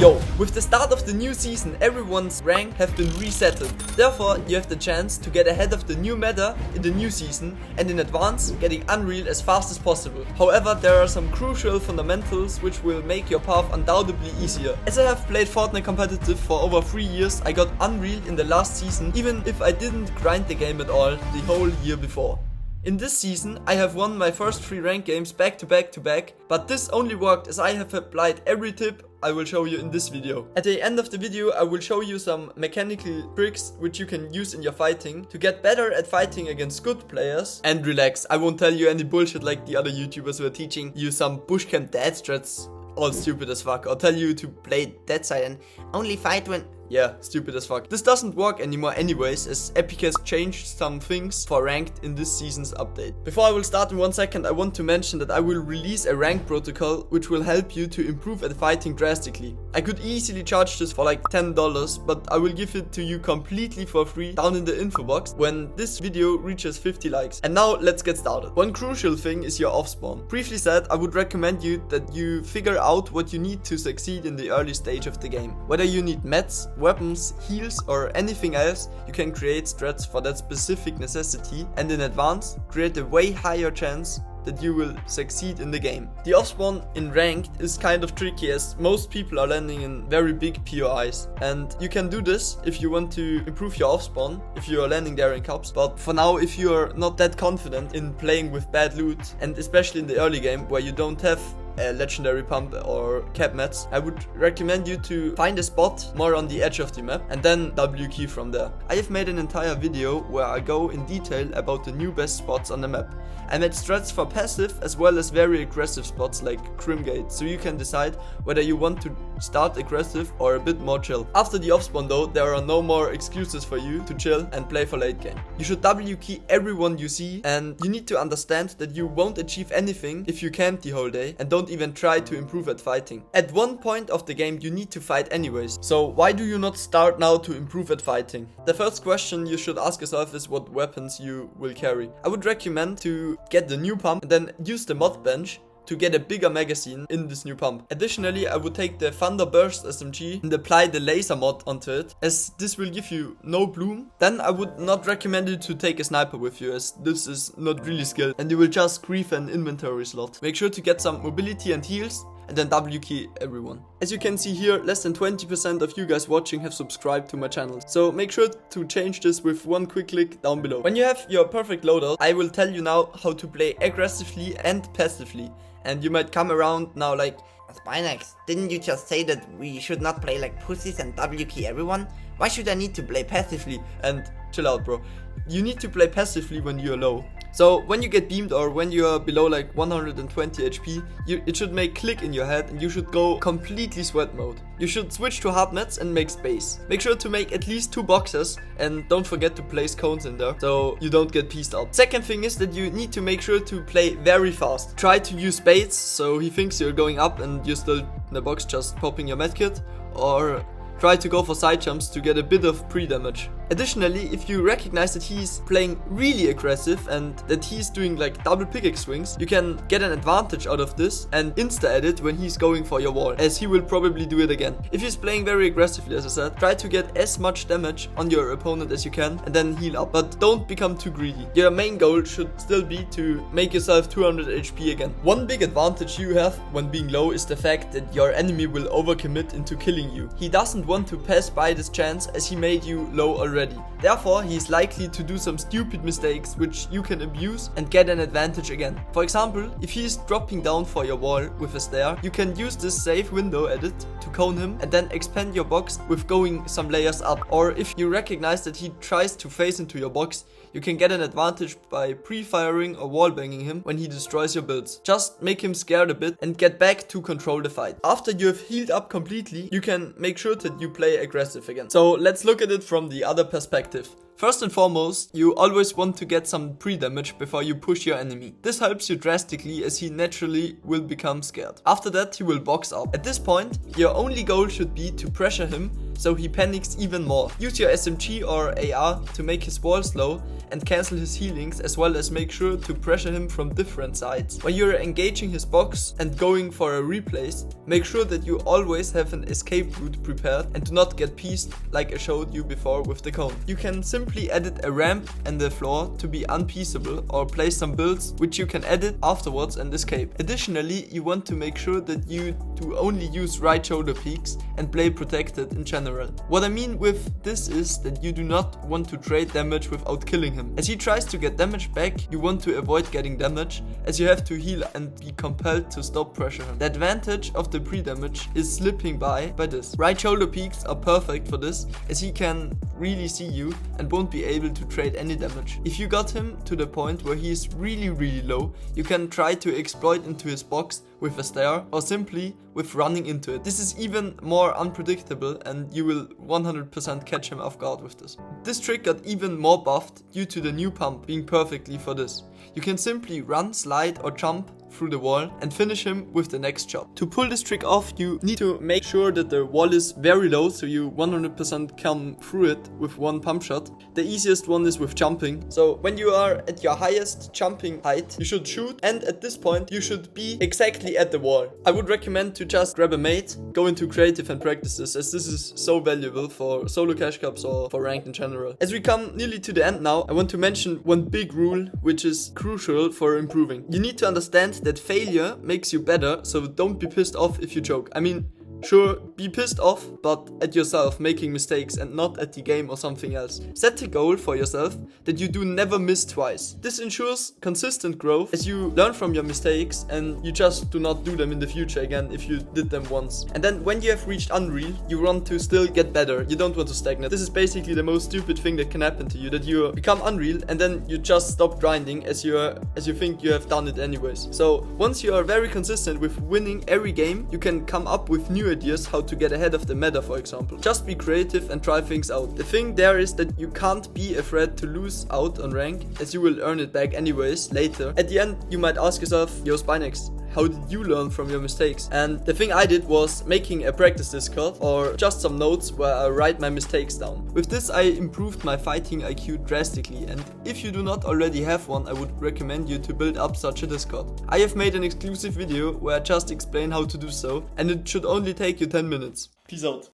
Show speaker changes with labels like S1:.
S1: Yo, with the start of the new season, everyone's rank have been resetted. Therefore, you have the chance to get ahead of the new meta in the new season and in advance getting Unreal as fast as possible. However, there are some crucial fundamentals which will make your path undoubtedly easier. As I have played Fortnite competitive for over 3 years, I got Unreal in the last season, even if I didn't grind the game at all the whole year before. In this season, I have won my first 3 rank games back to back, but this only worked as I have applied every tip I will show you in this video. At the end of the video, I will show you some mechanical tricks which you can use in your fighting to get better at fighting against good players. And relax, I won't tell you any bullshit like the other YouTubers who are teaching you some bushcamp dad strats, all stupid as fuck, or tell you to play dead side and only fight when... Yeah, stupid as fuck. This doesn't work anymore anyways, as Epic has changed some things for ranked in this season's update. Before I will start in 1 second, I want to mention that I will release a rank protocol which will help you to improve at fighting drastically. I could easily charge this for like $10, but I will give it to you completely for free down in the info box when this video reaches 50 likes. And now let's get started. One crucial thing is your off spawn. Briefly said, I would recommend you that you figure out what you need to succeed in the early stage of the game. Whether you need meds, weapons, heals or anything else, you can create strats for that specific necessity and in advance create a way higher chance that you will succeed in the game. The off spawn in ranked is kind of tricky as most people are landing in very big POIs, and you can do this if you want to improve your off spawn, if you are landing there in cups. But for now, if you are not that confident in playing with bad loot, and especially in the early game where you don't have a legendary pump or cap mats, I would recommend you to find a spot more on the edge of the map and then W key from there. I have made an entire video where I go in detail about the new best spots on the map. I made strats for passive as well as very aggressive spots like Crimgate, so you can decide whether you want to start aggressive or a bit more chill. After the off spawn though, there are no more excuses for you to chill and play for late game. You should W key everyone you see, and you need to understand that you won't achieve anything if you camp the whole day and don't even try to improve at fighting. At one point of the game you need to fight anyways, so why do you not start now to improve at fighting? The first question you should ask yourself is what weapons you will carry. I would recommend to get the new pump and then use the mod bench to get a bigger magazine in this new pump. Additionally, I would take the Thunder Burst SMG and apply the laser mod onto it, as this will give you no bloom. Then I would not recommend you to take a sniper with you, as this is not really skilled and you will just grief an inventory slot. Make sure to get some mobility and heals and then W key everyone. As you can see here, less than 20% of you guys watching have subscribed to my channel, so make sure to change this with one quick click down below. When you have your perfect loadout, I will tell you now how to play aggressively and passively. And you might come around now like,
S2: Spinax, didn't you just say that we should not play like pussies and W key everyone? Why should I need to play passively?
S1: And chill out, bro. You need to play passively when you're low. So when you get beamed or when you are below like 120 HP, it should make click in your head and you should go completely sweat mode. You should switch to hard mats and make space. Make sure to make at least 2 boxes and don't forget to place cones in there so you don't get pieced out. Second thing is that you need to make sure to play very fast. Try to use baits so he thinks you're going up and you're still in the box just popping your medkit, or try to go for side jumps to get a bit of pre-damage. Additionally, if you recognize that he's playing really aggressive and that he's doing like double pickaxe swings, you can get an advantage out of this and insta-edit when he's going for your wall, as he will probably do it again. If he's playing very aggressively, as I said, try to get as much damage on your opponent as you can and then heal up, but don't become too greedy. Your main goal should still be to make yourself 200 HP again. One big advantage you have when being low is the fact that your enemy will overcommit into killing you. He doesn't want to pass by this chance as he made you low already. Therefore, he is likely to do some stupid mistakes which you can abuse and get an advantage again. For example, if he is dropping down for your wall with a stair, you can use this safe window edit to cone him and then expand your box with going some layers up. Or if you recognize that he tries to phase into your box, you can get an advantage by pre-firing or wallbanging him when he destroys your builds. Just make him scared a bit and get back to control the fight. After you have healed up completely, you can make sure that you play aggressive again. So let's look at it from the other perspective. First and foremost, you always want to get some pre-damage before you push your enemy. This helps you drastically as he naturally will become scared. After that, he will box up. At this point, your only goal should be to pressure him so he panics even more. Use your SMG or AR to make his walls low and cancel his healings, as well as make sure to pressure him from different sides. When you're engaging his box and going for a replace, make sure that you always have an escape route prepared and do not get pieced like I showed you before with the cone. You can simply edit a ramp and the floor to be unpieceable, or place some builds which you can edit afterwards and escape. Additionally, you want to make sure that you do only use right shoulder peaks and play protected in general. What I mean with this is that you do not want to trade damage without killing him. As he tries to get damage back, you want to avoid getting damage, as you have to heal and be compelled to stop pressure him. The advantage of the pre-damage is slipping by this. Right shoulder peaks are perfect for this, as he can really see you and won't be able to trade any damage. If you got him to the point where he is really low, you can try to exploit into his box with a stair, or simply with running into it. This is even more unpredictable, and you will 100% catch him off guard with this. This trick got even more buffed due to the new pump being perfectly for this. You can simply run, slide or jump through the wall and finish him with the next shot. To pull this trick off, you need to make sure that the wall is very low, so you 100% come through it with one pump shot. The easiest one is with jumping. So when you are at your highest jumping height, you should shoot, and at this point you should be exactly at the wall. I would recommend to just grab a mate, go into creative and practice this, as this is so valuable for solo cash cups or for ranked in general. As we come nearly to the end now, I want to mention one big rule which is crucial for improving. You need to understand that failure makes you better, so don't be pissed off if you choke. I mean, sure, be pissed off, but at yourself making mistakes and not at the game or something else. Set a goal for yourself that you do never miss twice. This ensures consistent growth, as you learn from your mistakes and you just do not do them in the future again if you did them once. And then when you have reached Unreal, you want to still get better. You don't want to stagnate. This is basically the most stupid thing that can happen to you, that you become Unreal and then you just stop grinding as you think you have done it anyways. So once you are very consistent with winning every game, you can come up with new ideas how to get ahead of the meta, for example. Just be creative and try things out. The thing there is that you can't be afraid to lose out on rank, as you will earn it back anyways later. At the end, you might ask yourself, yo Spinex, how did you learn from your mistakes? And the thing I did was making a practice Discord, or just some notes where I write my mistakes down. With this I improved my fighting IQ drastically, and if you do not already have one, I would recommend you to build up such a Discord. I have made an exclusive video where I just explain how to do so, and it should only take you 10 minutes. Peace out.